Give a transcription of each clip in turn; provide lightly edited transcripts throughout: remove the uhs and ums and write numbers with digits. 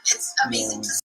It's amazing to see.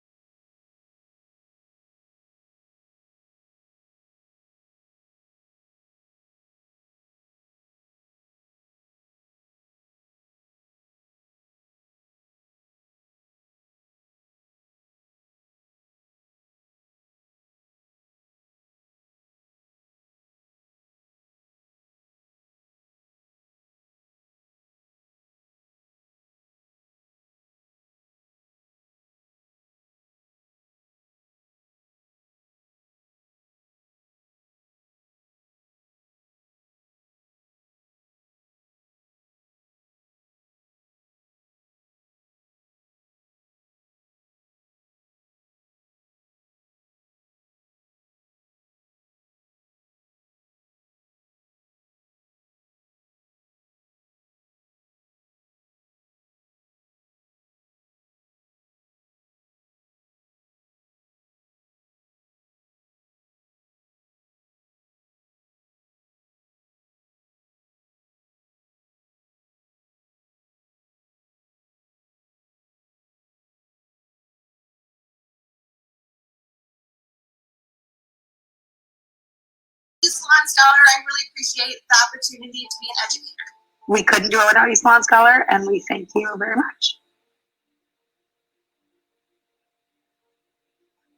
Salon Scholar, I really appreciate the opportunity to be an educator. We couldn't do it without you, Salon Scholar, and we thank you very much.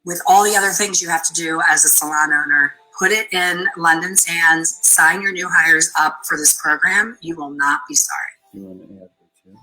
With all the other things you have to do as a salon owner, put it in London's hands, sign your new hires up for this program. You will not be sorry. You want to add that too?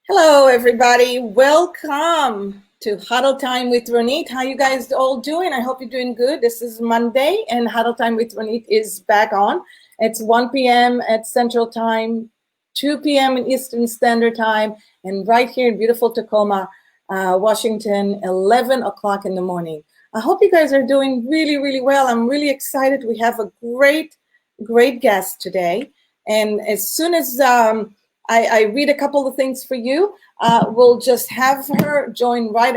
Hello, everybody. Welcome to Huddle Time with Ronit. How you guys all doing? I hope you're doing good. This is Monday, and Huddle Time with Ronit is back on. It's 1 p.m. at Central Time, 2 p.m. in Eastern Standard Time, and right here in beautiful Tacoma, Washington, 11 o'clock in the morning. I hope you guys are doing really, really well. I'm really excited. We have a great guest today. And as soon as I read a couple of things for you, we'll just have her join right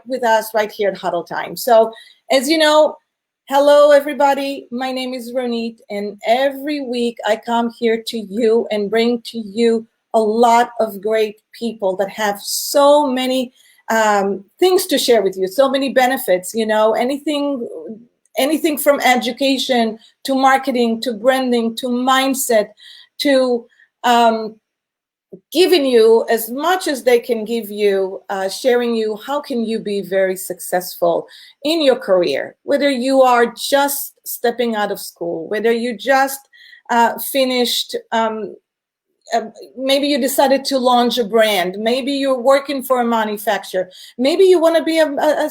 with us right here at Huddle Time. So as you know, hello everybody, my name is Ronit, and every week I come here to you and bring to you a lot of great people that have so many things to share with you, so many benefits, you know, anything from education to marketing to branding to mindset to giving you as much as they can give you, sharing you how can you be very successful in your career, whether you are just stepping out of school, whether you just finished, maybe you decided to launch a brand, maybe you're working for a manufacturer, maybe you want to be a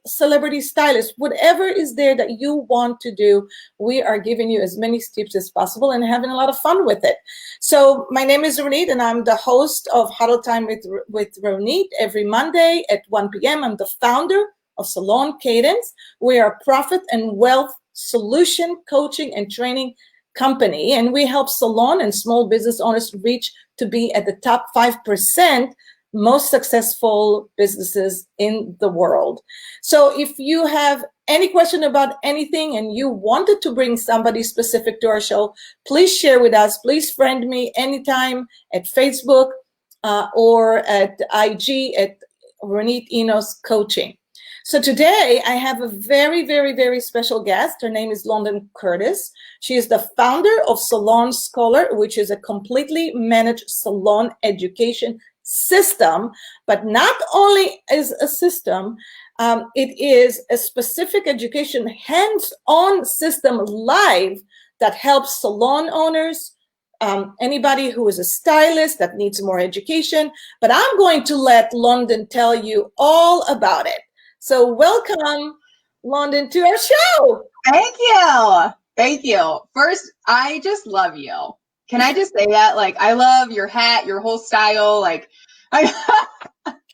celebrity stylist, whatever is there that you want to do, we are giving you as many tips as possible and having a lot of fun with it. So my name is Ronit, and I'm the host of Huddle Time with Ronit every Monday at 1 p.m. I'm the founder of Salon Cadence. We are a profit and wealth solution coaching and training company, and we help salon and small business owners reach to be at the top 5% most successful businesses in the world. So if you have any question about anything and you wanted to bring somebody specific to our show, please share with us. Please friend me anytime at Facebook or at IG at Ronit Enos Coaching. So today I have a very, very, very special guest. Her name is London Curtis. She is the founder of Salon Scholar, which is a completely managed salon education system, but not only is a system, it is a specific education hands-on system live that helps salon owners, anybody who is a stylist that needs more education. But I'm going to let London tell you all about it. So welcome, London, to our show. Thank you. Thank you. First, I just love you. Can I just say that? Like, I love your hat, your whole style. Like,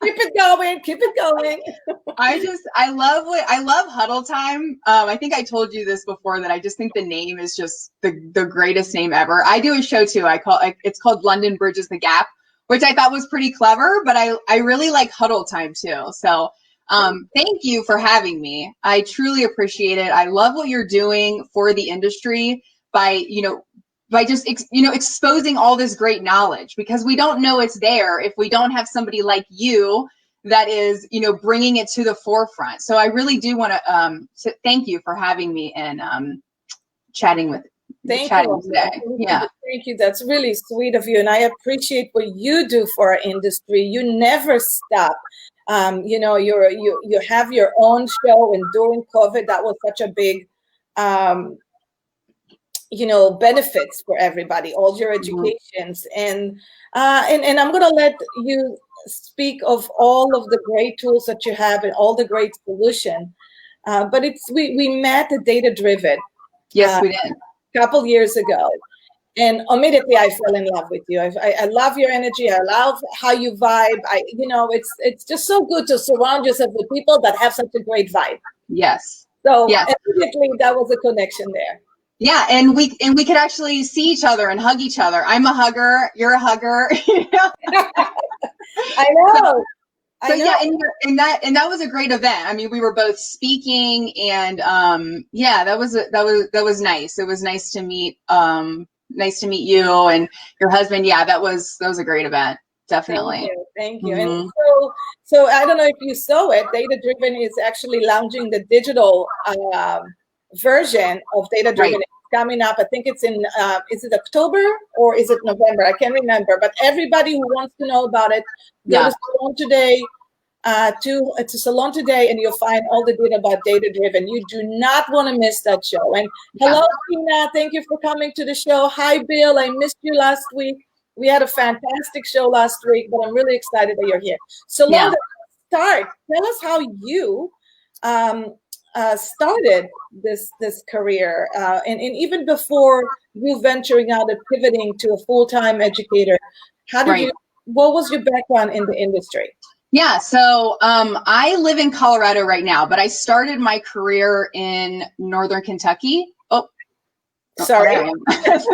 Keep it going. Keep it going. I love Huddle Time. I think I told you this before that I just think the name is just the greatest name ever. I do a show too. It's called London Bridges the Gap, which I thought was pretty clever, but I really like Huddle Time too. So thank you for having me. I truly appreciate it. I love what you're doing for the industry by just exposing all this great knowledge, because we don't know it's there if we don't have somebody like you that is, bringing it to the forefront. So I really do want to thank you for having me and chatting Thank today. you. Yeah. Thank you. That's really sweet of you. And I appreciate what you do for our industry. You never stop. You have your own show, and during COVID, that was such a big, benefits for everybody, all your educations. And I'm going to let you speak of all of the great tools that you have and all the great solution. But we met at Data Driven. Yes, we did. A couple years ago. And immediately I fell in love with you. I love your energy. I love how you vibe. It's just so good to surround yourself with people that have such a great vibe. Yes. So yes. Immediately that was a connection there. Yeah, and we could actually see each other and hug each other. I'm a hugger. You're a hugger. I know. Yeah, and that was a great event. I mean, we were both speaking, and that was nice. It was nice to meet you and your husband. Yeah, that was a great event. Definitely. Thank you. And so I don't know if you saw it. Data Driven is actually launching the digital version of Data Driven. Right. It's coming up. I think it's in is it October or is it November? I can't remember. But everybody who wants to know about it, go to Salon today. To Salon Today, and you'll find all the data about Data Driven. You do not want to miss that show. And hello, Tina. Thank you for coming to the show. Hi, Bill. I missed you last week. We had a fantastic show last week, but I'm really excited that you're here. Salon, start. Tell us how you started this career, and even before you venturing out and pivoting to a full-time educator. How did what was your background in the industry? Yeah, so I live in Colorado right now, but I started my career in Northern Kentucky. Sorry. That's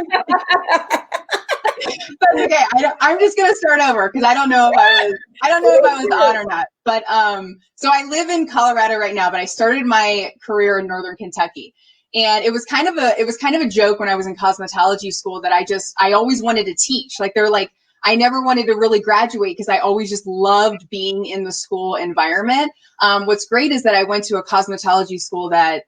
okay. I'm just gonna start over because I don't know if I was on or not. But so I live in Colorado right now, but I started my career in Northern Kentucky, and it was kind of a joke when I was in cosmetology school that I always wanted to teach. Like they're like, I never wanted to really graduate because I always just loved being in the school environment. What's great is that I went to a cosmetology school that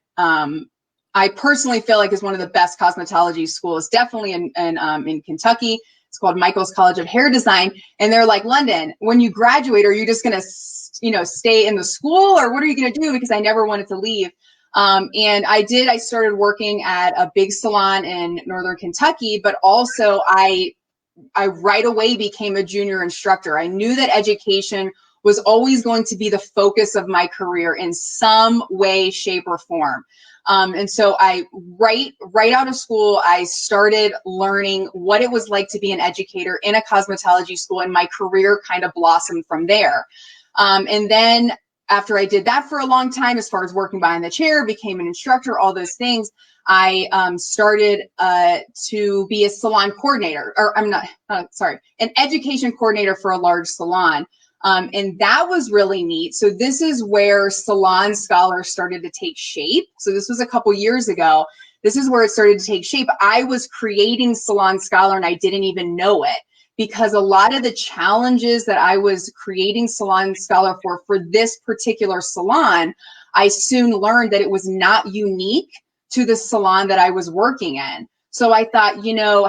I personally feel like is one of the best cosmetology schools, definitely in Kentucky. It's called Michael's College of Hair Design. And they're like, London, when you graduate, are you just going to, stay in the school, or what are you going to do? Because I never wanted to leave. And I started working at a big salon in Northern Kentucky, but also I right away became a junior instructor. I knew that education was always going to be the focus of my career in some way, shape, or form. And so I, right out of school, I started learning what it was like to be an educator in a cosmetology school, and my career kind of blossomed from there. And then after I did that for a long time, as far as working behind the chair, became an instructor, all those things, I started to be a salon coordinator, or an education coordinator for a large salon. And that was really neat. So this is where Salon Scholar started to take shape. So this was a couple years ago. This is where it started to take shape. I was creating Salon Scholar and I didn't even know it, because a lot of the challenges that I was creating Salon Scholar for this particular salon, I soon learned that it was not unique to the salon that I was working in. So I thought,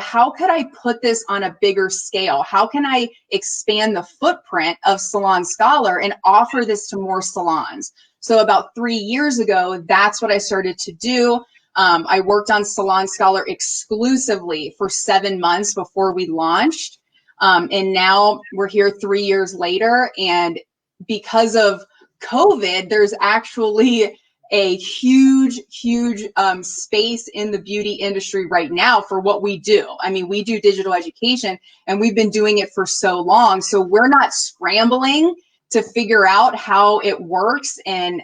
how could I put this on a bigger scale? How can I expand the footprint of Salon Scholar and offer this to more salons? So about 3 years ago, that's what I started to do. I worked on Salon Scholar exclusively for 7 months before we launched. And now we're here 3 years later. And because of COVID, there's actually a huge space in the beauty industry right now for what we do. I mean, we do digital education and we've been doing it for so long. So we're not scrambling to figure out how it works and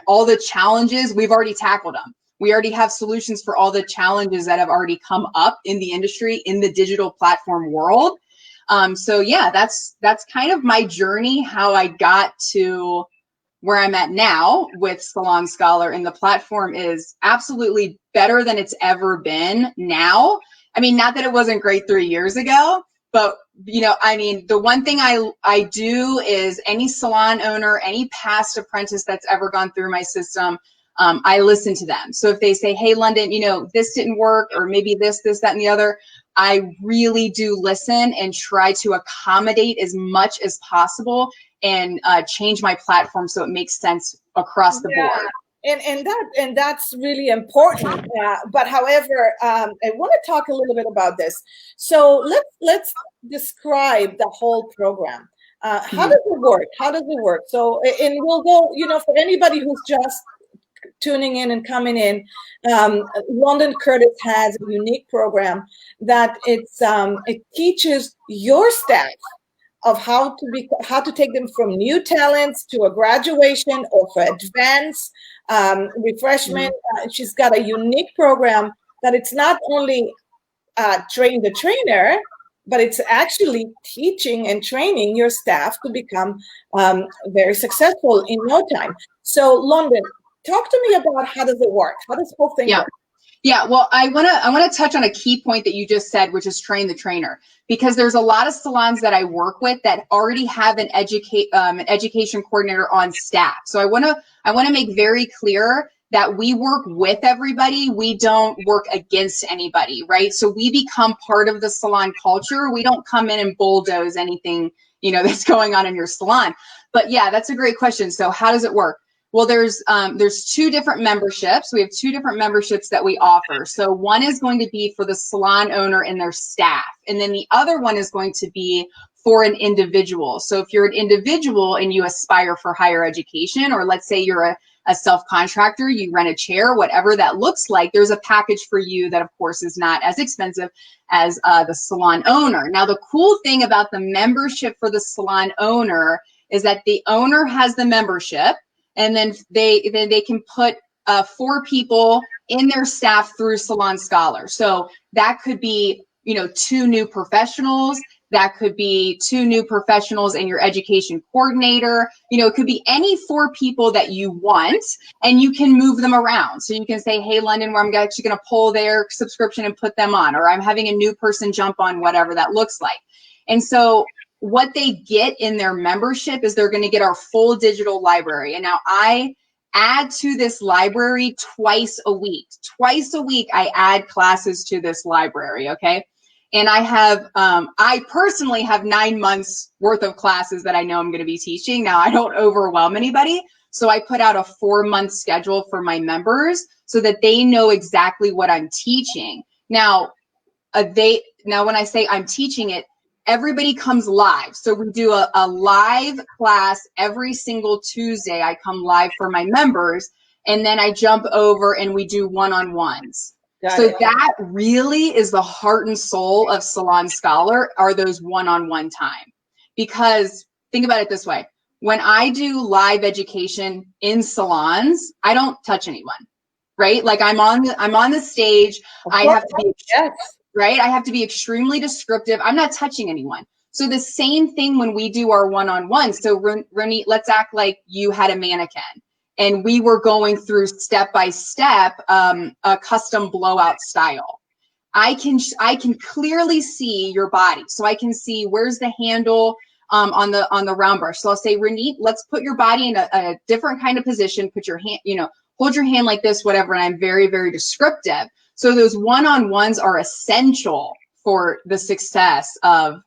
all the challenges, we've already tackled them. We already have solutions for all the challenges that have already come up in the industry, in the digital platform world. So yeah, that's kind of my journey, how I got to where I'm at now with Salon Scholar, and the platform is absolutely better than it's ever been now. I mean, not that it wasn't great 3 years ago, but you know, I mean, the one thing I do is any salon owner, any past apprentice that's ever gone through my system, I listen to them. So if they say, hey, London, you know, this didn't work, or maybe this, that, and the other, I really do listen and try to accommodate as much as possible and change my platform so it makes sense across the board. And that's really important. But however, I want to talk a little bit about this. So let's describe the whole program. How does it work? How does it work? So, and we'll go, you know, for anybody who's just tuning in and coming in, London Curtis has a unique program that it teaches your staff of how to take them from new talents to a graduation or for advanced refreshment. She's got a unique program that it's not only train the trainer, but it's actually teaching and training your staff to become very successful in no time. So, London, talk to me about how does it work? How does the whole thing work? Yeah, well, I wanna touch on a key point that you just said, which is train the trainer, because there's a lot of salons that I work with that already have an education coordinator on staff. So I wanna make very clear that we work with everybody. We don't work against anybody, right? So we become part of the salon culture. We don't come in and bulldoze anything, you know, that's going on in your salon. But yeah, that's a great question. So how does it work? Well, there's two different memberships. We have two different memberships that we offer. So one is going to be for the salon owner and their staff. And then the other one is going to be for an individual. So if you're an individual and you aspire for higher education, or let's say you're a self-contractor, you rent a chair, whatever that looks like, there's a package for you that of course is not as expensive as the salon owner. Now, the cool thing about the membership for the salon owner is that the owner has the membership, and then they can put 4 people in their staff through Salon Scholar. So that could be, you know, 2 new professionals. That could be 2 new professionals and your education coordinator. You know, it could be any 4 people that you want, and you can move them around. So you can say, hey, London, where I'm actually going to pull their subscription and put them on, or I'm having a new person jump on, whatever that looks like. And so what they get in their membership is they're going to get our full digital library. And now I add to this library twice a week. Twice a week, I add classes to this library, okay? And I have, I personally have 9 months worth of classes that I know I'm going to be teaching. Now, I don't overwhelm anybody, so I put out a 4-month schedule for my members so that they know exactly what I'm teaching. Now, when I say I'm teaching it, everybody comes live. So we do a live class every single Tuesday. I come live for my members, and then I jump over and we do one-on-ones. So that really is the heart and soul of Salon Scholar, are those one-on-one time. Because think about it this way. When I do live education in salons, I don't touch anyone, right? Like I'm on the stage. I have to be, right? I have to be extremely descriptive. I'm not touching anyone. So the same thing when we do our one-on-one. So Ronit, let's act like you had a mannequin and we were going through step by step a custom blowout style. I can clearly see your body. So I can see where's the handle on the round brush. So I'll say, Ronit, let's put your body in a different kind of position. Put your hand, hold your hand like this, whatever. And I'm very, very descriptive. So those one-on-ones are essential for the success of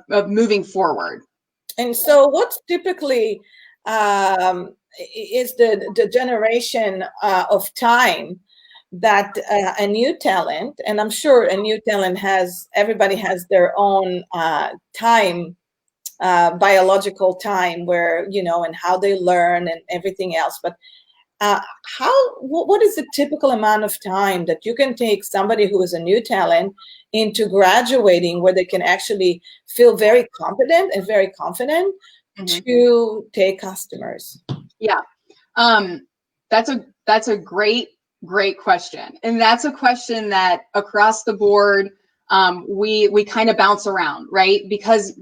moving forward. And so what's typically is the generation of time that a new talent, and I'm sure a new talent everybody has their own time, biological time where, and how they learn and everything else. But what is the typical amount of time that you can take somebody who is a new talent into graduating where they can actually feel very competent and very confident to take customers? Yeah. That's a great question. And that's a question that across the board, we kind of bounce around, right? Because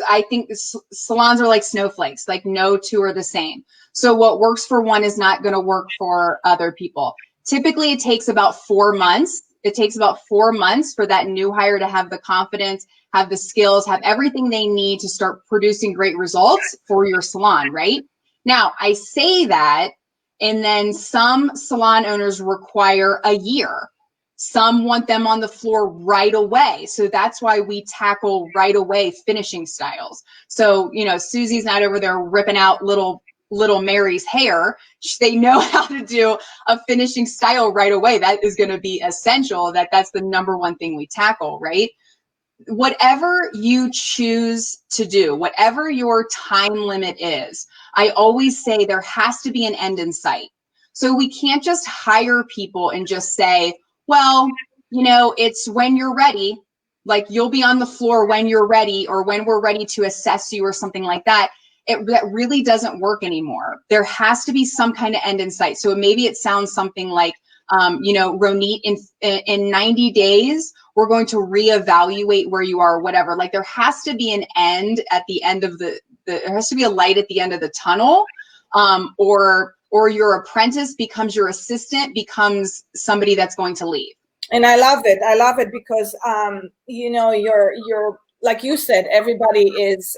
I think salons are like snowflakes, like no two are the same. So what works for one is not going to work for other people. Typically it takes about 4 months. It takes about 4 months for that new hire to have the confidence, have the skills, have everything they need to start producing great results for your salon, right? Now, I say that, and then some salon owners require a year. Some want them on the floor right away. So that's why we tackle right away finishing styles. So, you know, Susie's not over there ripping out little Mary's hair. They know how to do a finishing style right away. That is going to be essential. That's the number one thing we tackle, right? Whatever you choose to do, whatever your time limit is, I always say there has to be an end in sight. So we can't just hire people and just say, well, you know, it's when you're ready, like you'll be on the floor when you're ready or when we're ready to assess you or something like that. That really doesn't work anymore. There has to be some kind of end in sight. So maybe it sounds something like, you know, Ronit, in 90 days, we're going to reevaluate where you are or whatever. Like there has to be an end at the end of there has to be a light at the end of the tunnel, or your apprentice becomes your assistant, becomes somebody that's going to leave. And I love it. I love it because, you know, you're like you said, everybody is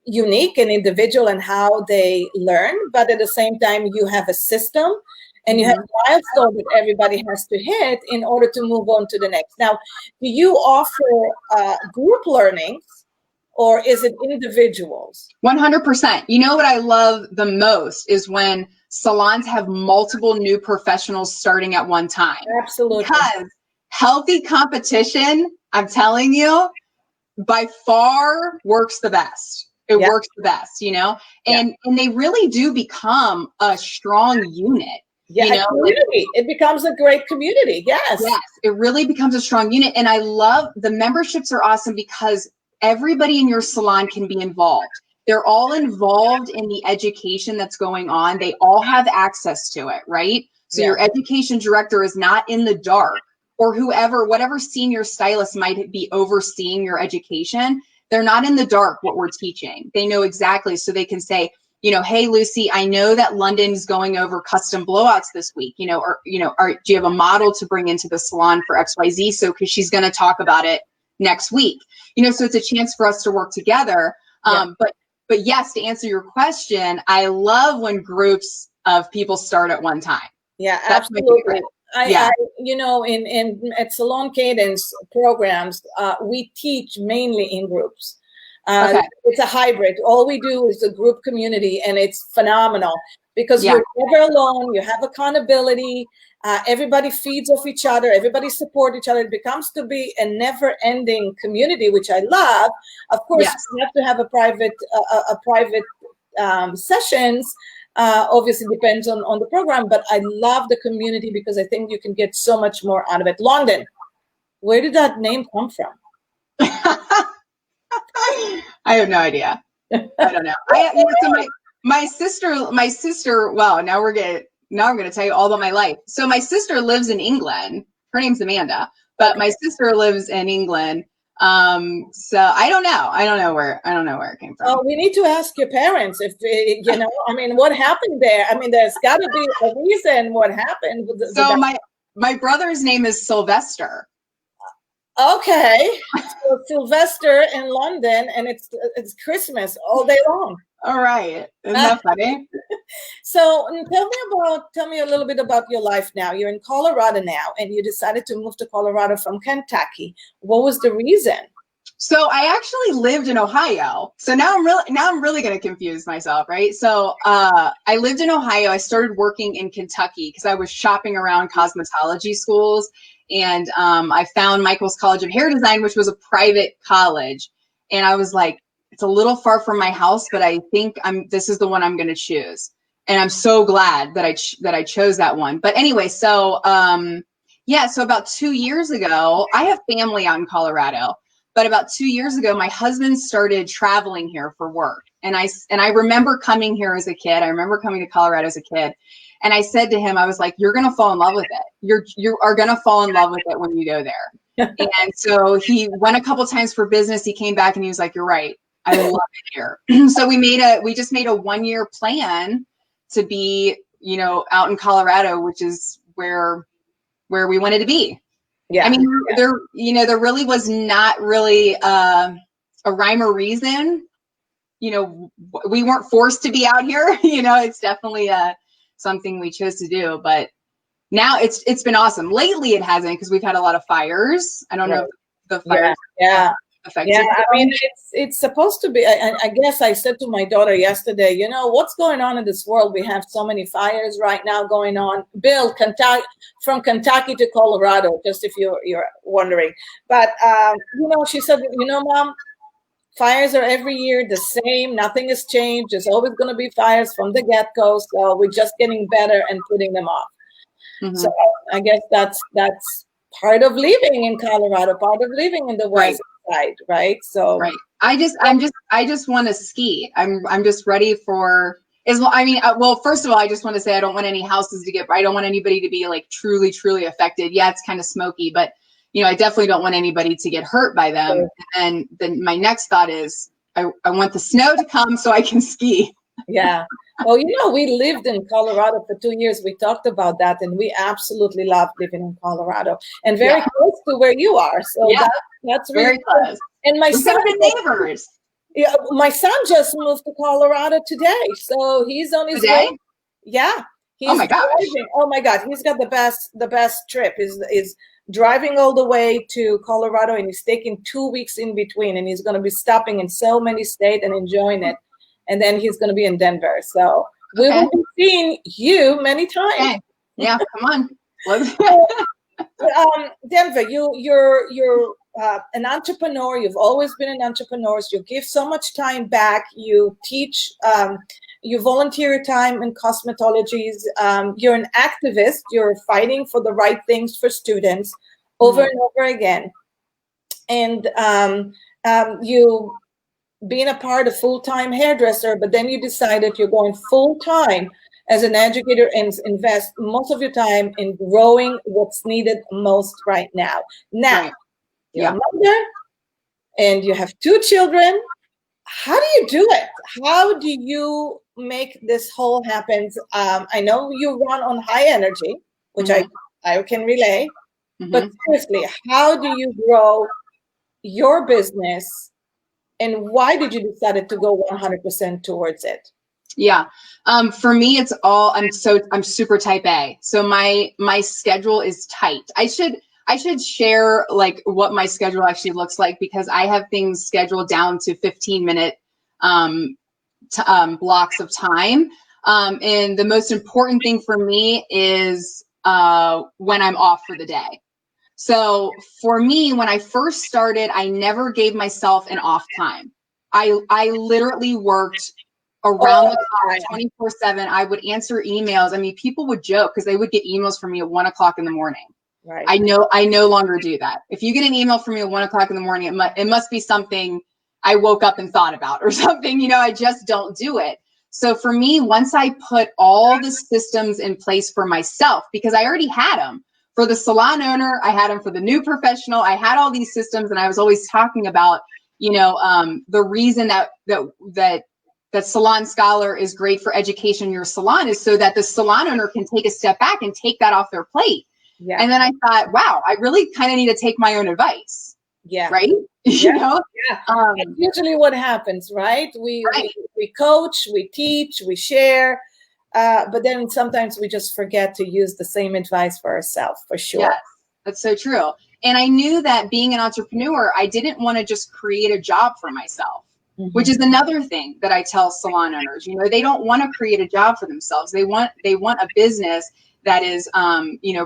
unique and individual in how they learn, but at the same time, you have a system and you have milestones that everybody has to hit in order to move on to the next. Now, do you offer group learnings or is it individuals? 100%. You know what I love the most is when salons have multiple new professionals starting at one time. Absolutely. Because healthy competition, I'm telling you, by far works the best. It works the best, you know, and they really do become a strong unit. Yeah, you know, community. It becomes a great community. Yes. Yes, it really becomes a strong unit. And I love the memberships are awesome because everybody in your salon can be involved. They're all involved in the education that's going on. They all have access to it, right? So your education director is not in the dark, or whatever senior stylist might be overseeing your education. They're not in the dark what we're teaching. They know exactly, so they can say, you know, hey, Lucy, I know that London's going over custom blowouts this week, you know, or, you know, do you have a model to bring into the salon for XYZ? So, cause she's going to talk about it next week, you know, so it's a chance for us to work together. But yes, to answer your question, I love when groups of people start at one time. Yeah, absolutely. I you know, at Salon Cadence programs, we teach mainly in groups. It's a hybrid. All we do is a group community, and it's phenomenal because you're never alone. You have accountability. Everybody feeds off each other. Everybody supports each other. It becomes to be a never-ending community, which I love. Of course, you have to have a private sessions. Obviously depends on the program, but I love the community because I think you can get so much more out of it. London, where did that name come from? I have no idea. I don't know. My sister. Well, now I'm going to tell you all about my life. So my sister lives in England. Her name's Amanda, but my sister lives in England. So I don't know where it came from. Oh, we need to ask your parents if you know. I mean, what happened there? I mean, there's got to be a reason what happened. So my brother's name is Sylvester. Okay, so Sylvester in London, and it's Christmas all day long. All right, isn't that funny? So tell me a little bit about your life now. You're in Colorado now, and you decided to move to Colorado from Kentucky. What was the reason? So I actually lived in Ohio. So now I'm really going to confuse myself, right? So I lived in Ohio. I started working in Kentucky because I was shopping around cosmetology schools. And I found Michael's College of Hair Design, which was a private college. And I was like, it's a little far from my house, but I think this is the one I'm going to choose. And I'm so glad that I chose that one. But anyway, so so about 2 years ago, I have family out in Colorado, But about 2 years ago, my husband started traveling here for work. And I remember coming here as a kid. I remember coming to Colorado as a kid. And I said to him, I was like, you're going to fall in love with it. You are going to fall in love with it when you go there. And so he went a couple times for business. He came back and he was like, you're right. I love it here. So we just made a 1-year plan to be, out in Colorado, which is where we wanted to be. Yeah. I mean, there really was not really a rhyme or reason. We weren't forced to be out here. It's definitely something we chose to do. But now it's been awesome. Lately, it hasn't, because we've had a lot of fires. I don't know if the fires. Yeah. Affected. Yeah, I mean, it's supposed to be. I guess I said to my daughter yesterday, what's going on in this world? We have so many fires right now going on. Bill, from Kentucky to Colorado, just if you're wondering. But she said, Mom, fires are every year the same. Nothing has changed. There's always going to be fires from the get-go. So we're just getting better and putting them off. Mm-hmm. So I guess that's part of living in Colorado, part of living in the West. Right. So right. I just want to ski. I'm just ready for first of all, I just want to say I don't want any houses to I don't want anybody to be like truly, truly affected. Yeah, it's kind of smoky, but I definitely don't want anybody to get hurt by them. Sure. And then my next thought is I want the snow to come so I can ski. Yeah. Well, we lived in Colorado for 2 years. We talked about that, and we absolutely love living in Colorado, and very close to where you are. So that's really very close. And my son, neighbors. Yeah, my son just moved to Colorado today, so he's on his way. Yeah. Oh my gosh. Oh my God, he's got the best trip. Is driving all the way to Colorado, and he's taking 2 weeks in between, and he's going to be stopping in so many states and enjoying it. And then he's going to be in Denver. So we will be seeing you many times. Okay. Yeah, come on. Denver, you're an entrepreneur. You've always been an entrepreneur. You give so much time back. You teach. You volunteer your time in cosmetologies. You're an activist. You're fighting for the right things for students over and over again. And you being a part of full-time hairdresser, but then you decided you're going full-time as an educator and invest most of your time in growing what's needed most right now. Now, you're a mother and you have 2 children. How do you do it? How do you make this whole happen? I know you run on high energy, which I can relay, but seriously, how do you grow your business? And why did you decide to go 100% towards it? Yeah. For me, it's all, I'm super type A. So my schedule is tight. I should share like what my schedule actually looks like, because I have things scheduled down to 15-minute blocks of time. And the most important thing for me is when I'm off for the day. So for me, when I first started, I never gave myself an off time. I literally worked around the clock 24/7. I would answer emails. I mean, people would joke because they would get emails from me at 1 o'clock in the morning. Right. I no longer do that. If you get an email from me at 1 o'clock in the morning, it must be something I woke up and thought about or something. I just don't do it. So for me, once I put all the systems in place for myself, because I already had them. For the salon owner, I had them. For the new professional, I had all these systems, and I was always talking about, the reason that Salon Scholar is great for education in your salon is so that the salon owner can take a step back and take that off their plate. Yeah. And then I thought, wow, I really kind of need to take my own advice. Yeah. Right. Yeah. That's usually what happens, right? We coach, we teach, we share. But then sometimes we just forget to use the same advice for ourselves, for sure. Yes, that's so true. And I knew that being an entrepreneur, I didn't want to just create a job for myself, which is another thing that I tell salon owners. They don't want to create a job for themselves. They want a business that is,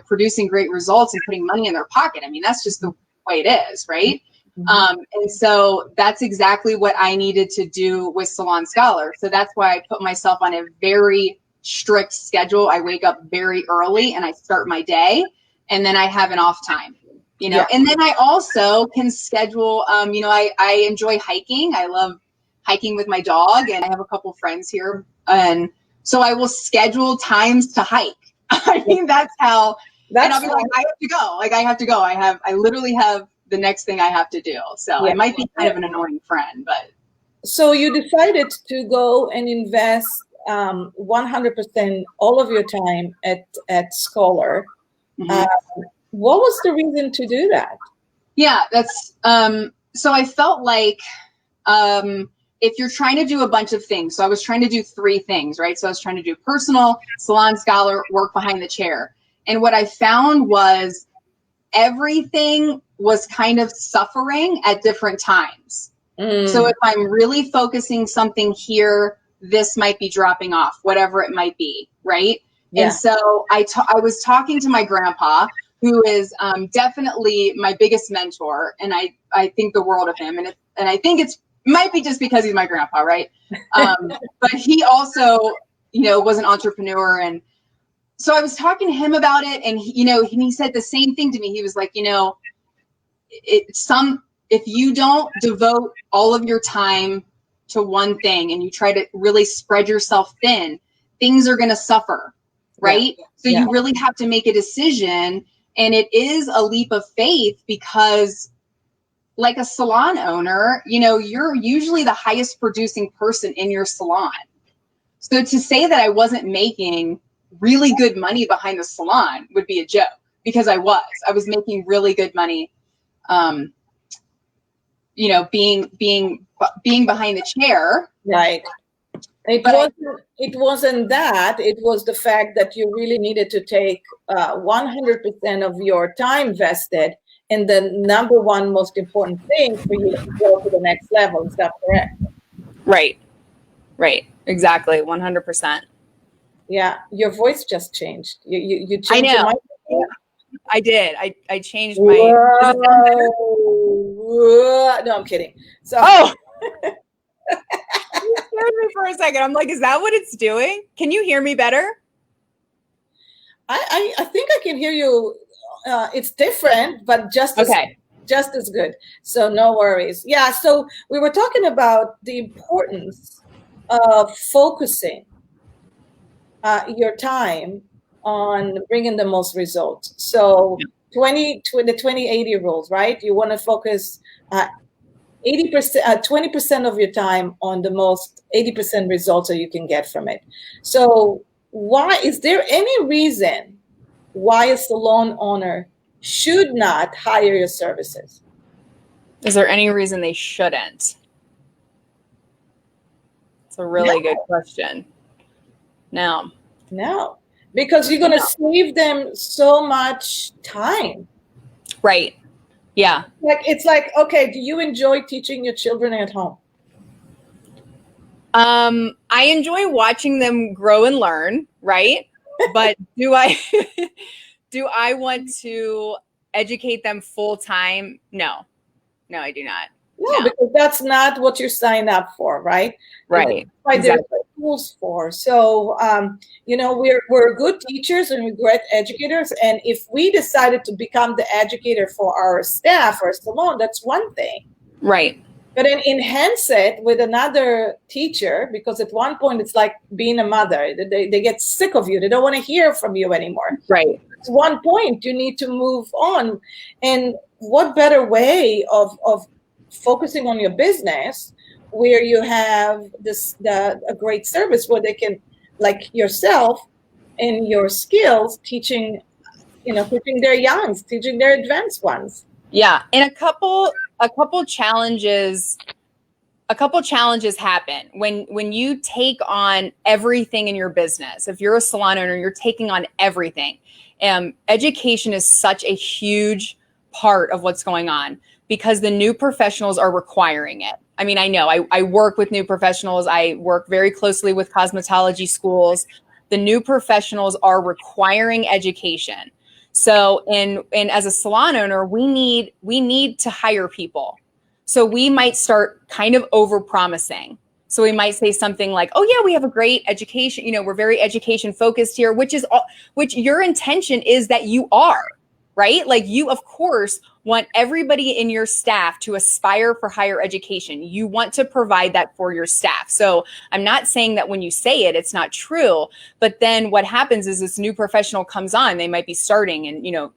producing great results and putting money in their pocket. I mean, that's just the way it is, right? And so that's exactly what I needed to do with Salon Scholar. So that's why I put myself on a very strict schedule. I wake up very early and I start my day, and then I have an off time. you know. And then I also can schedule, you know, I enjoy hiking. I love hiking with my dog, and I have a couple friends here, and so I will schedule times to hike. I mean, that's how. And I'll be like, I have to go. Like, I have to go. I literally have the next thing I have to do. So I might be kind of an annoying friend, but. So you decided to go and invest 100% all of your time at Scholar. What was the reason to do that? Yeah, that's so I felt like if you're trying to do a bunch of things, so I was trying to do 3 things, right? So I was trying to do personal, Salon Scholar, work behind the chair. And what I found was everything was kind of suffering at different times. So if I'm really focusing something here, this might be dropping off, whatever it might be, right? Yeah. And so I was talking to my grandpa, who is definitely my biggest mentor, and I think the world of him. And I think it might be just because he's my grandpa, right? But he also, you know, was an entrepreneur, and so I was talking to him about it, and he said the same thing to me. He was like, you know, if you don't devote all of your time to one thing and you try to really spread yourself thin, things are going to suffer, right? Yeah. So you really have to make a decision, and it is a leap of faith because, like a salon owner, you know, you're usually the highest producing person in your salon. So to say that I wasn't making really good money behind the salon would be a joke, because I was making really good money, you know, being behind the chair. Right. It wasn't that. It was the fact that you really needed to take 100% of your time vested in the number one most important thing for you to go to the next level. Is that correct? Right. Exactly. 100%. Yeah. Your voice just changed. You changed. I know. Your mic? I did. I changed my. No, I'm kidding. So. Oh. You scared me for a second. I'm like, is that what it's doing? Can you hear me better? I think I can hear you. It's different, but just as good. So no worries. Yeah. So we were talking about the importance of focusing your time on bringing the most results. So 20-80 rules, right? You want to focus 20% of your time on the most 80% results that you can get from it. So why is there any reason why a salon owner should not hire your services? Is there any reason they shouldn't? It's a really good question. No, because you're going to save them so much time. Right. Yeah. It's like, okay, do you enjoy teaching your children at home? I enjoy watching them grow and learn, right? But do I want to educate them full time? No, I do not. No, because that's not what you signed up for, right? Right. That's why there's tools for. So, we're good teachers and we're great educators. And if we decided to become the educator for our staff or salon, that's one thing. Right. But then enhance it with another teacher, because at one point it's like being a mother. They get sick of you. They don't want to hear from you anymore. Right. At one point you need to move on. And what better way of focusing on your business where you have a great service where they can, like yourself and your skills, teaching their youngs, teaching their advanced ones. Yeah. And a couple challenges happen when you take on everything in your business. If you're a salon owner, you're taking on everything. Education is such a huge part of what's going on because the new professionals are requiring it. I mean, I know I work with new professionals. I work very closely with cosmetology schools. The new professionals are requiring education. So, and as a salon owner, we need to hire people. So we might start kind of over-promising. So we might say something like, "Oh yeah, we have a great education. We're very education focused here," which your intention is that you are, right? Like you, of course, want everybody in your staff to aspire for higher education. You want to provide that for your staff. So I'm not saying that when you say it, it's not true, but then what happens is this new professional comes on, they might be starting in,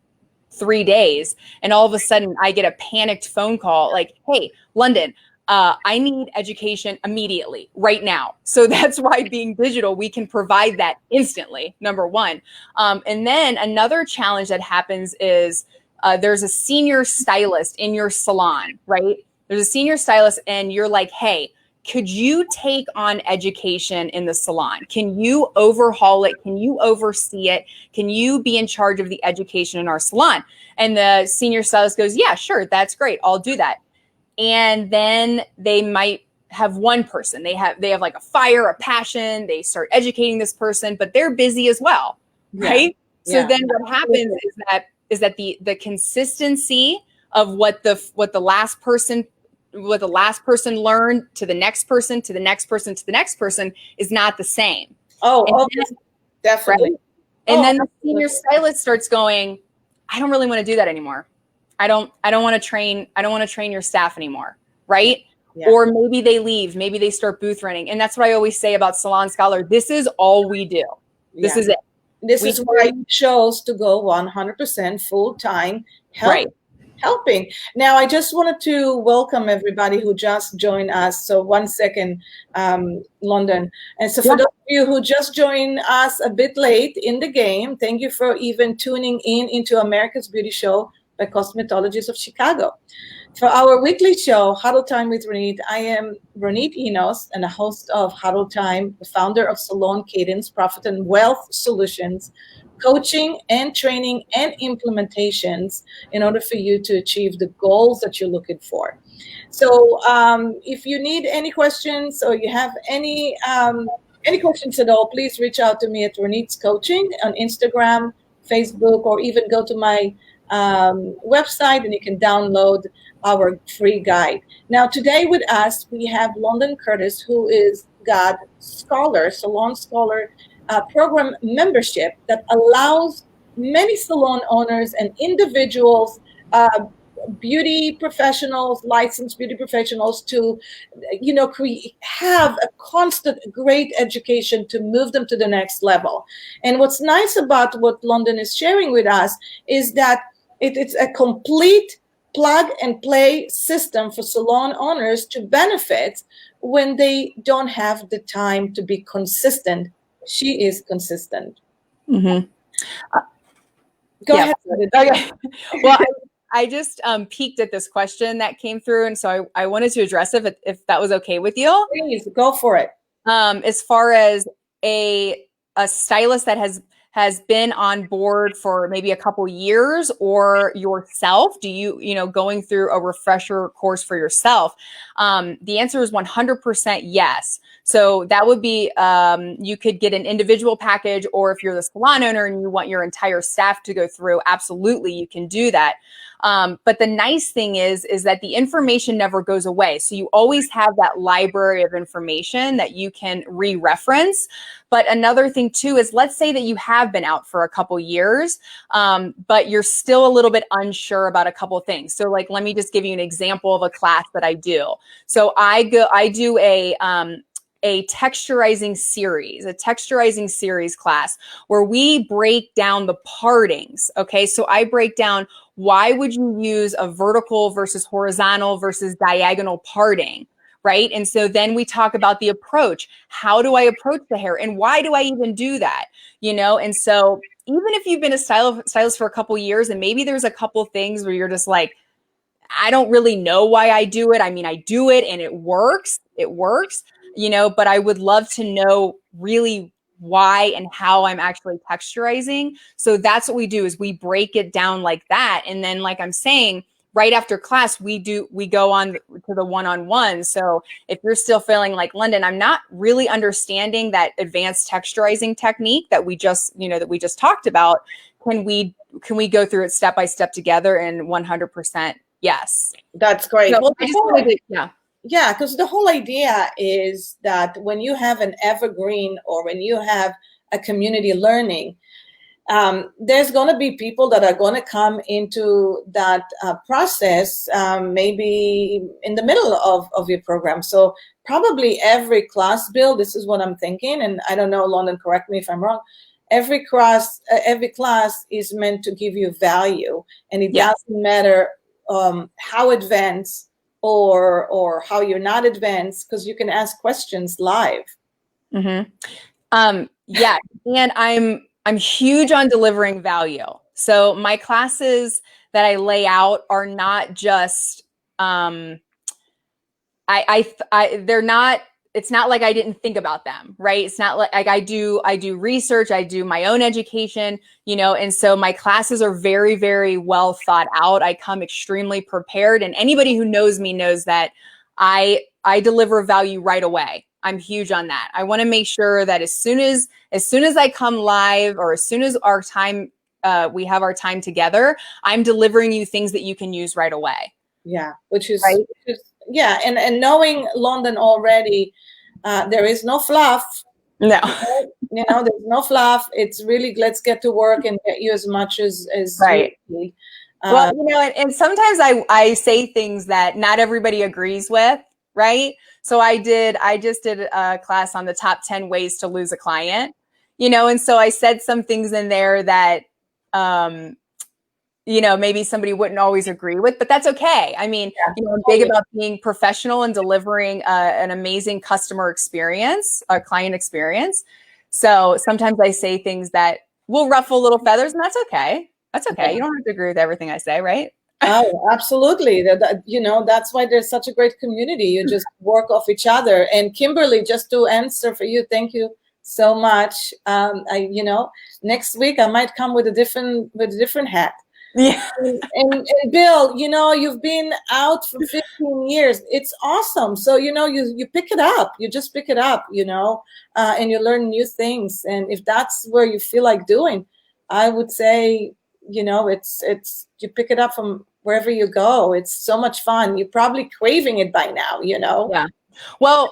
3 days. And all of a sudden I get a panicked phone call like, hey, London, I need education immediately, right now. So that's why being digital, we can provide that instantly, number one. And then another challenge that happens is there's a senior stylist in your salon, right? There's a senior stylist and you're like, hey, could you take on education in the salon? Can you overhaul it? Can you oversee it? Can you be in charge of the education in our salon? And the senior stylist goes, yeah, sure, that's great. I'll do that. And then they might have one person. They have like a fire, a passion. They start educating this person, but they're busy as well, right? Yeah. So then what happens is that the consistency of what the last person learned to the next person, to the next person, to the next person is not the same. Definitely. Right? And then the senior stylist starts going, I don't really want to do that anymore. I don't want to train your staff anymore. Right. Yeah. Or maybe they leave, maybe they start booth running. And that's what I always say about Salon Scholar. This is all we do. This is it. This is why you chose to go 100% full-time helping. Now, I just wanted to welcome everybody who just joined us. So 1 second, London. And so for those of you who just joined us a bit late in the game, thank you for even tuning into America's Beauty Show by Cosmetologists of Chicago. For our weekly show, Huddle Time with Ronit, I am Ronit Enos and the host of Huddle Time, the founder of Salon Cadence, Profit and Wealth Solutions, coaching and training and implementations in order for you to achieve the goals that you're looking for. So if you need any questions or you have any questions at all, please reach out to me at Ronit's Coaching on Instagram, Facebook, or even go to my website and you can download our free guide. Now, today with us, we have London Curtis, who is got Scholar, Salon Scholar program membership that allows many salon owners and individuals, beauty professionals, licensed beauty professionals to, have a constant great education to move them to the next level. And what's nice about what London is sharing with us is that it's a complete plug and play system for salon owners to benefit when they don't have the time to be consistent. She is consistent. Mm-hmm. Go ahead. Okay. Well, I just peeked at this question that came through, and so I wanted to address it if that was okay with you. Please go for it. As far as a stylist that has been on board for maybe a couple years, or yourself, do you going through a refresher course for yourself? The answer is 100% yes. So that would be, you could get an individual package, or if you're the salon owner and you want your entire staff to go through, absolutely, you can do that. But the nice thing is that the information never goes away. So you always have that library of information that you can re-reference. But another thing too is, let's say that you have been out for a couple years, but you're still a little bit unsure about a couple things. So like, let me just give you an example of a class that I do. So I do a texturizing series class where we break down the partings. Okay. So I break down, why would you use a vertical versus horizontal versus diagonal parting? Right. And so then we talk about the approach. How do I approach the hair? And why do I even do that? And so even if you've been a stylist for a couple years, and maybe there's a couple things where you're just like, I don't really know why I do it. I mean, I do it and it works, but I would love to know really why and how I'm actually texturizing. So that's what we do, is we break it down like that. And then, like I'm saying, right after class, we go on to the one-on-one. So if you're still feeling like, London, I'm not really understanding that advanced texturizing technique that we just talked about, can we go through it step by step together? And 100% yes. That's great. So well, yeah, because the whole idea is that when you have an evergreen, or when you have a community learning, there's going to be people that are going to come into that process maybe in the middle of your program. So probably every class, Bill, this is what I'm thinking, and I don't know, London, correct me if I'm wrong. Every class is meant to give you value, and it doesn't matter how advanced or how you're not advanced, because you can ask questions live. Yeah, and I'm huge on delivering value. So my classes that I lay out are not just they're not, it's not like I didn't think about them, right? It's not like I do research, I do my own education, you know, and so my classes are very, very well thought out. I come extremely prepared, and anybody who knows me knows that I deliver value right away. I'm huge on that. I want to make sure that as soon as I come live, or as soon as our time, we have our time together, I'm delivering you things that you can use right away. Yeah, which is yeah, and knowing London already, there is no fluff. No, you know, there's no fluff. It's really, let's get to work and get you as much as right. you need. Well, you know, and sometimes I say things that not everybody agrees with, right? So I just did a class on the top 10 ways to lose a client, you know, and so I said some things in there that, you know, maybe somebody wouldn't always agree with, but that's okay. I mean, you know, I'm big about being professional and delivering an amazing customer experience, a client experience. So sometimes I say things that will ruffle little feathers, and that's okay. That's okay. You don't have to agree with everything I say, right? Oh, absolutely. That, you know, that's why there's such a great community. You just work off each other. And Kimberly, just to answer for you, thank you so much. You know, next week I might come with a different hat. Yeah. And Bill, you know, you've been out for 15 years. It's awesome. So, you know, you pick it up. You just pick it up, you know, and you learn new things. And if that's where you feel like doing, I would say, you know, it's you pick it up from wherever you go. It's so much fun. You're probably craving it by now, you know? Yeah. Well,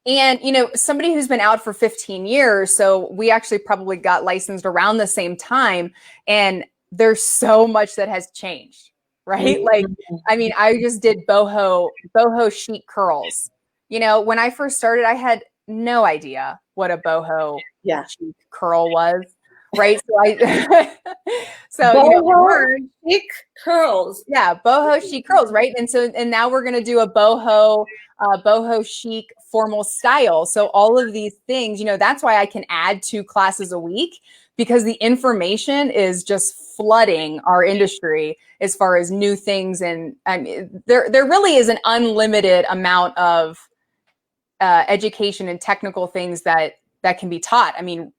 and, you know, somebody who's been out for 15 years, so we actually probably got licensed around the same time, and there's so much that has changed, right? Mm-hmm. Like, I mean, I just did boho chic curls. You know, when I first started, I had no idea what a boho chic curl was, right? So you know, chic curls. Yeah, boho chic curls, right? And now we're going to do a boho chic formal style. So all of these things, you know, that's why I can add 2 classes a week, because the information is just flooding our industry as far as new things. And I mean, there really is an unlimited amount of education and technical things that can be taught. I mean,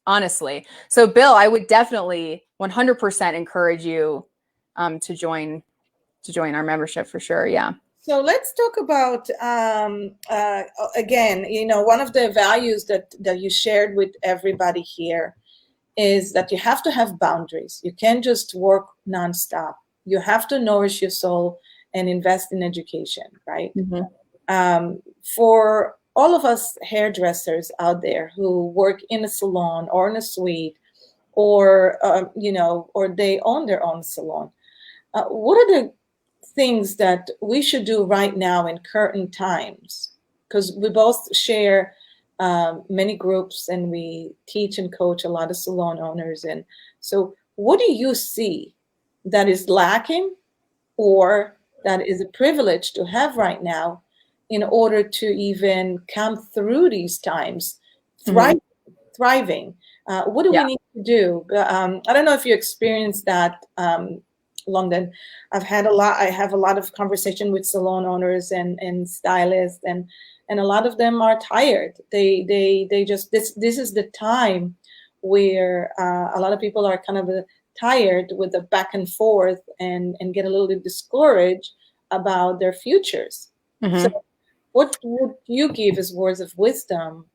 honestly. So Bill, I would definitely 100% encourage you to join our membership for sure. Yeah. So let's talk about, again, you know, one of the values that you shared with everybody here is that you have to have boundaries. You can't just work nonstop. You have to nourish your soul and invest in education, right? Mm-hmm. For all of us hairdressers out there who work in a salon or in a suite, or, you know, or they own their own salon, what are the things that we should do right now in current times? Because we both share many groups, and we teach and coach a lot of salon owners. And so what do you see that is lacking, or that is a privilege to have right now, in order to even come through these times thriving? What do we need to do? I don't know if you experienced that, London. I have a lot of conversation with salon owners and stylists, and a lot of them are tired. They just, this is the time where a lot of people are kind of tired with the back and forth, and get a little bit discouraged about their futures. Mm-hmm. So what would you give as words of wisdom,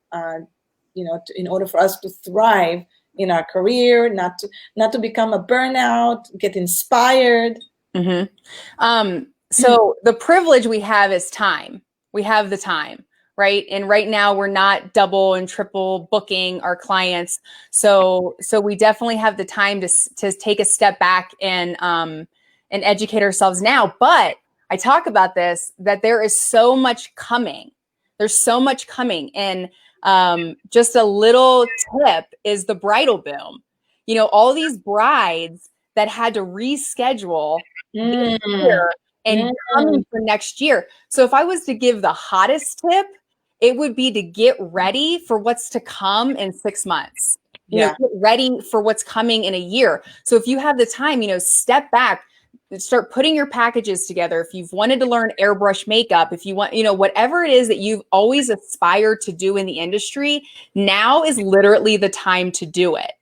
you know, in order for us to thrive in our career, not to become a burnout, get inspired? Mm-hmm. So the privilege we have is time. We have the time, right? And right now we're not double and triple booking our clients. So we definitely have the time to take a step back and educate ourselves now. But I talk about this, that there is so much coming. There's so much coming. And just a little tip is the bridal boom. You know, all these brides that had to reschedule this year and coming for next year. So if I was to give the hottest tip, it would be to get ready for what's to come in 6 months. You know, get ready for what's coming in a year. So if you have the time, you know, step back, start putting your packages together. If you've wanted to learn airbrush makeup, if you want, you know, whatever it is that you've always aspired to do in the industry, now is literally the time to do it.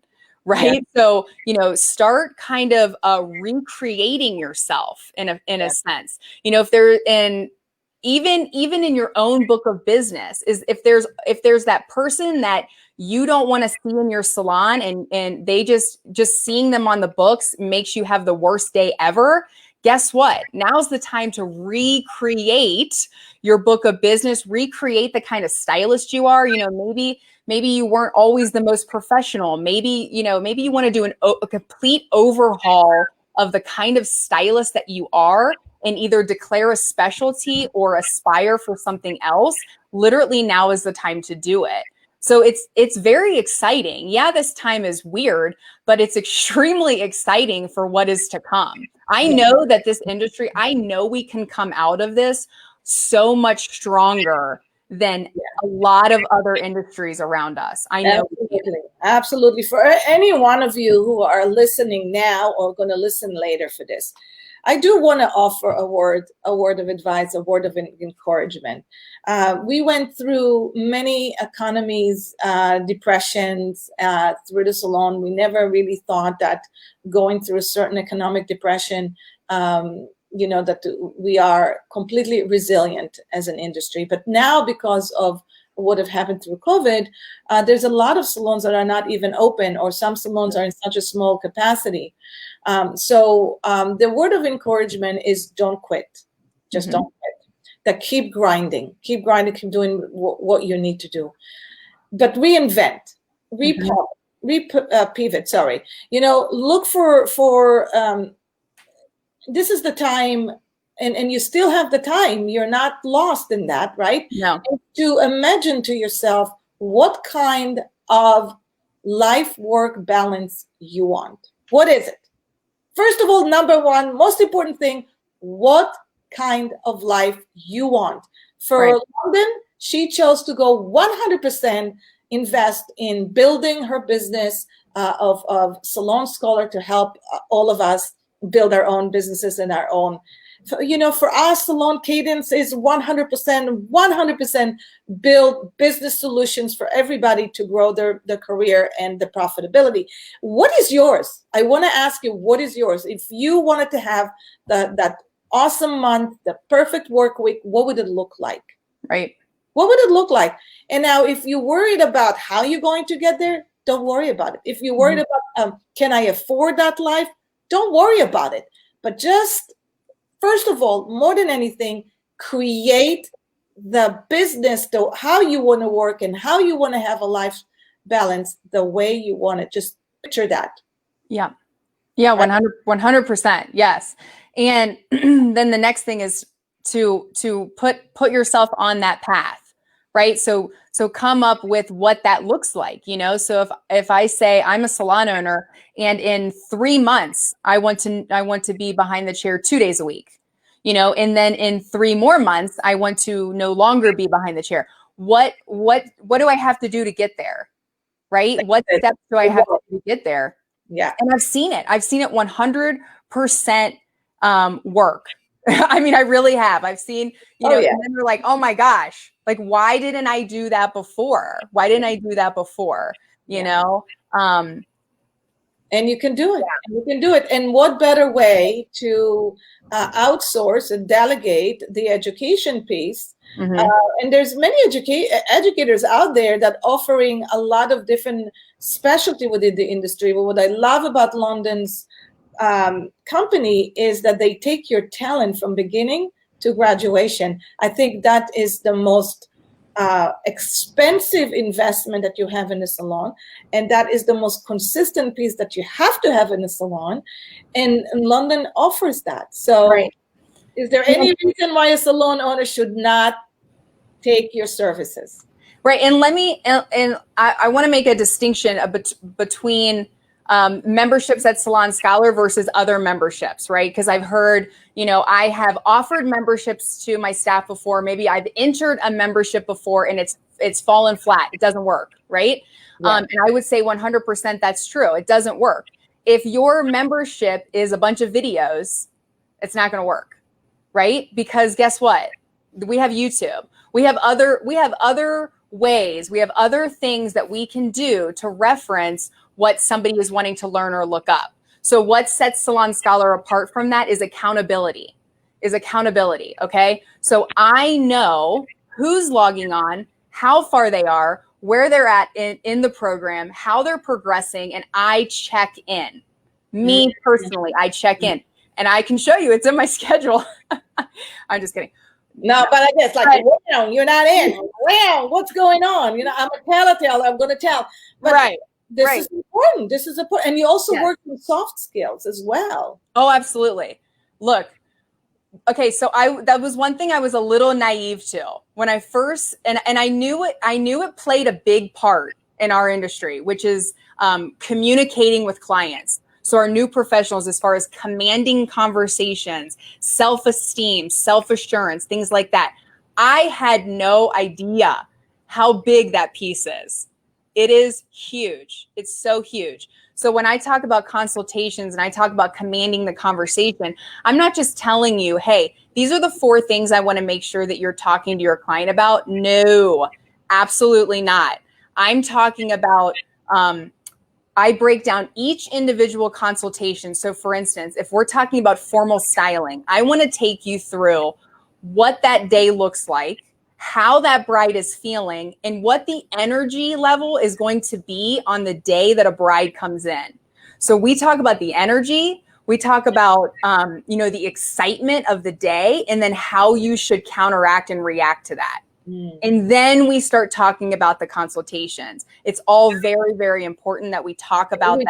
Right. Yeah. So, you know, start kind of recreating yourself in a sense, you know, if there, and even in your own book of business is if there's that person that you don't want to see in your salon and they just seeing them on the books makes you have the worst day ever. Guess what? Now's the time to recreate your book of business, recreate the kind of stylist you are. You know, maybe you weren't always the most professional. Maybe you want to do a complete overhaul of the kind of stylist that you are and either declare a specialty or aspire for something else. Literally now is the time to do it. So it's very exciting. Yeah, this time is weird, but it's extremely exciting for what is to come. I know that this industry, I know we can come out of this so much stronger than a lot of other industries around us. I know. Absolutely. For any one of you who are listening now or going to listen later for this, I do want to offer a word of advice, a word of encouragement. We went through many economies, depressions through the salon. We never really thought that going through a certain economic depression, that we are completely resilient as an industry. But now, because of what have happened through COVID, there's a lot of salons that are not even open, or some salons are in such a small capacity. So the word of encouragement is don't quit. Just don't quit. That keep grinding, keep doing what you need to do. But reinvent, pivot, sorry. Look for this is the time, and you still have the time. You're not lost in that, right? No. And to imagine to yourself what kind of life-work balance you want. What is it? First of all, number one, most important thing, what kind of life you want. For London, she chose to go 100% invest in building her business of Salon Scholar to help all of us build our own businesses and our own. For us, Salon Cadence is 100% build business solutions for everybody to grow their career and the profitability. What is yours? I want to ask you, what is yours? If you wanted to have that awesome month, the perfect work week, what would it look like? Right. What would it look like? And now, if you're worried about how you're going to get there, don't worry about it. If you're worried about, can I afford that life? Don't worry about it. But just, first of all, more than anything, create the business, how you want to work and how you want to have a life balance the way you want it. Just picture that. Yeah. Yeah, 100%. Yes. And then the next thing is to put yourself on that path, right? So come up with what that looks like, So if I say I'm a salon owner and in 3 months I want to be behind the chair 2 days a week, and then in 3 more months I want to no longer be behind the chair. What do I have to do to get there? Right? What steps do I have to get there? Yeah. And I've seen it 100% work. I mean, I really have. I've seen, and then they're like, oh my gosh, like, why didn't I do that before? And you can do it. You can do it. And what better way to outsource and delegate the education piece? And there's many educators out there that offering a lot of different specialty within the industry. But what I love about London's company is that they take your talent from beginning to graduation. I think that is the most expensive investment that you have in a salon, and that is the most consistent piece that you have to have in a salon, and London offers that. So Right. is there any reason why a salon owner should not take your services? Right. And I want to make a distinction between memberships at Salon Scholar versus other memberships, right? Because I've heard, I have offered memberships to my staff before. Maybe I've entered a membership before and it's fallen flat. It doesn't work, right? Yeah. And I would say 100% that's true. It doesn't work. If your membership is a bunch of videos, it's not going to work, right? Because guess what? We have YouTube. We have other ways. We have other things that we can do to reference what somebody is wanting to learn or look up. So what sets Salon Scholar apart from that is accountability. Okay. So I know who's logging on, how far they are, where they're at in the program, how they're progressing, and I check in. Me personally, I check in. And I can show you, it's in my schedule. I'm just kidding. No, but I guess wow, you're not in. Wow, what's going on? I'm a telltale. I'm going to tell. But Right. This is important. This is important. And you also work with soft skills as well. Oh, absolutely. Look, okay, so that was one thing I was a little naive to when I first, and I knew it played a big part in our industry, which is communicating with clients. So our new professionals, as far as commanding conversations, self-esteem, self-assurance, things like that. I had no idea how big that piece is. It is huge. It's so huge. So when I talk about consultations and I talk about commanding the conversation, I'm not just telling you, hey, these are the 4 things I want to make sure that you're talking to your client about. No, absolutely not. I'm talking about, I break down each individual consultation. So for instance, if we're talking about formal styling, I want to take you through what that day looks like, how that bride is feeling, and what the energy level is going to be on the day that a bride comes in. So we talk about the energy, we talk about, the excitement of the day, and then how you should counteract and react to that. And then we start talking about the consultations. It's all very, very important that we talk about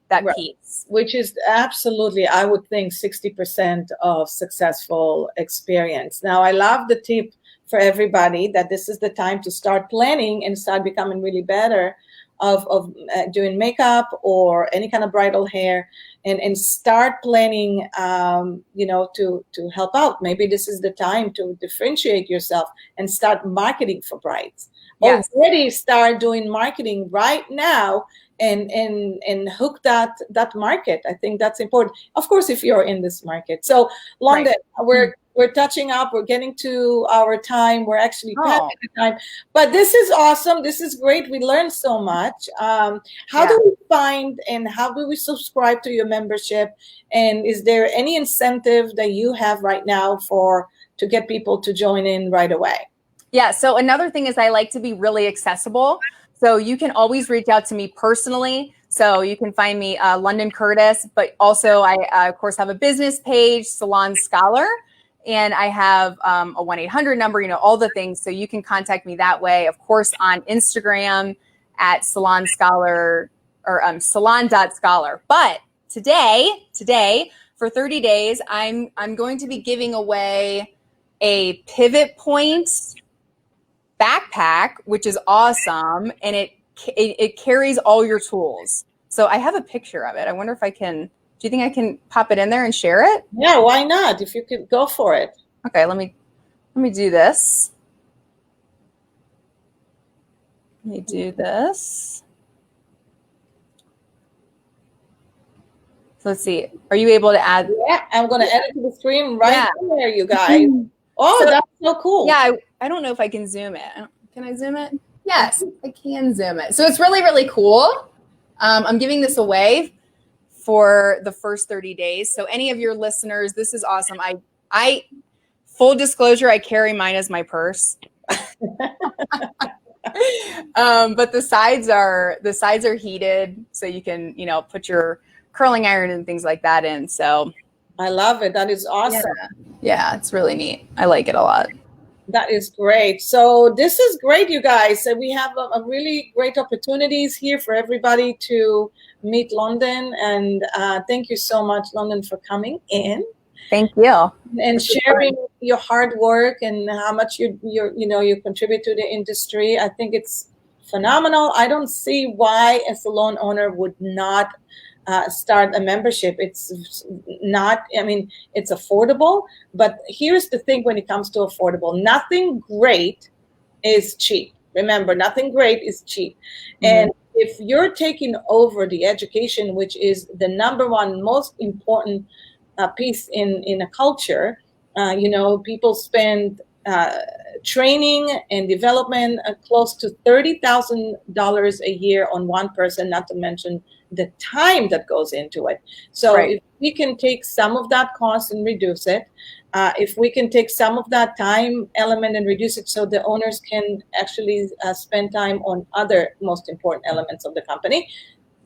that right, piece. Which is absolutely, I would think, 60% of successful experience. Now, I love the tip for everybody that this is the time to start planning and start becoming really better of doing makeup or any kind of bridal hair, and start planning, to help out. Maybe this is the time to differentiate yourself and start marketing for brides. Yes. Already start doing marketing right now and hook that market. I think that's important. Of course, if you're in this market. So, London, we're touching up. We're getting to our time. We're actually past the time. But this is awesome. This is great. We learned so much. How do we find and how do we subscribe to your membership? And is there any incentive that you have right now to get people to join in right away? Yeah. So another thing is I like to be really accessible. So you can always reach out to me personally. So you can find me London Curtis, but also I of course have a business page, Salon Scholar. And I have a 1-800 number, all the things. So you can contact me that way. Of course, on Instagram at Salon Scholar or salon.scholar. But today for 30 days, I'm going to be giving away a Pivot Point backpack, which is awesome. And it carries all your tools. So I have a picture of it. I wonder if I can. Do you think I can pop it in there and share it? Yeah, why not? If you could go for it. Okay, let me do this. Let me do this. So let's see. Are you able to add? Yeah, I'm going to add it to the screen right there, you guys. Oh, so, that's so cool. Yeah, I don't know if I can zoom it. Can I zoom it? Yes, I can zoom it. So it's really, really cool. I'm giving this away for the first 30 days. So any of your listeners, this is awesome. I full disclosure, I carry mine as my purse. But the sides are heated, so you can, put your curling iron and things like that in. So I love it. That is awesome. Yeah, it's really neat. I like it a lot. That is great. So this is great, you guys. We have a really great opportunities here for everybody to meet London. And thank you so much, London, for coming in Thank you. and sharing your hard work and how much you contribute to the industry. I think it's phenomenal. I don't see why a salon owner would not start a membership. It's not, I mean, it's affordable, but here's the thing when it comes to affordable, nothing great is cheap. Remember, nothing great is cheap. And if you're taking over the education, which is the number one most important piece in a culture, people spend training and development close to $30,000 a year on one person, not to mention the time that goes into it. So if we can take some of that cost and reduce it, if we can take some of that time element and reduce it so the owners can actually spend time on other most important elements of the company,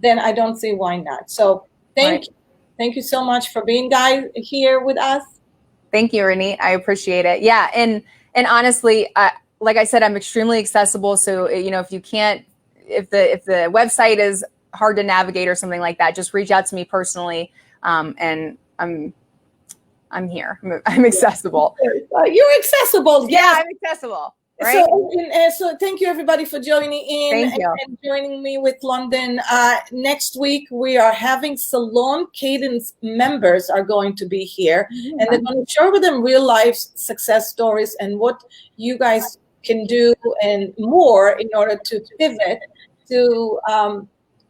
then I don't see why not. So thank you. Thank you so much for being here with us. Thank you, Ronit. I appreciate it. Yeah, and honestly, like I said, I'm extremely accessible. So if you can't, if the website is hard to navigate or something like that, just reach out to me personally, and I'm here. I'm accessible. You're accessible. Yeah, I'm accessible. Right. So thank you everybody for joining in and joining me with London. Next week we are having Salon Cadence members are going to be here, and they're going to share with them real life success stories and what you guys can do and more in order to pivot to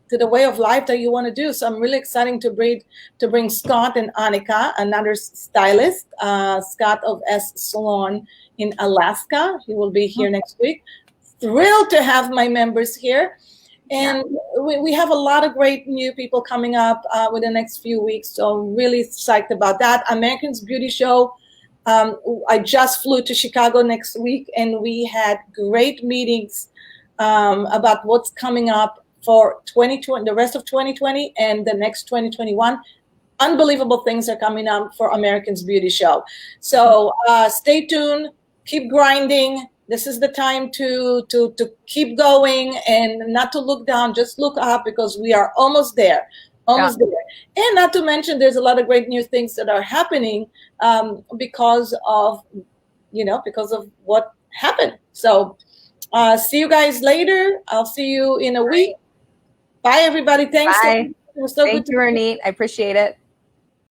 the way of life that you want to do. So I'm really excited to bring Scott and Annika, another stylist, Scott of S Salon in Alaska. He will be here next week. Thrilled to have my members here. And we have a lot of great new people coming up with the next few weeks. So really psyched about that. American's Beauty Show. I just flew to Chicago next week, and we had great meetings about what's coming up for 2020, the rest of 2020 and the next 2021. Unbelievable things are coming up for American's Beauty Show. So stay tuned, keep grinding. This is the time to keep going and not to look down, just look up, because we are almost there. Almost there. And not to mention, there's a lot of great new things that are happening because of what happened. So see you guys later. I'll see you in a week. Bye, everybody. Thanks. Bye. Thank you, Ronit. I appreciate it.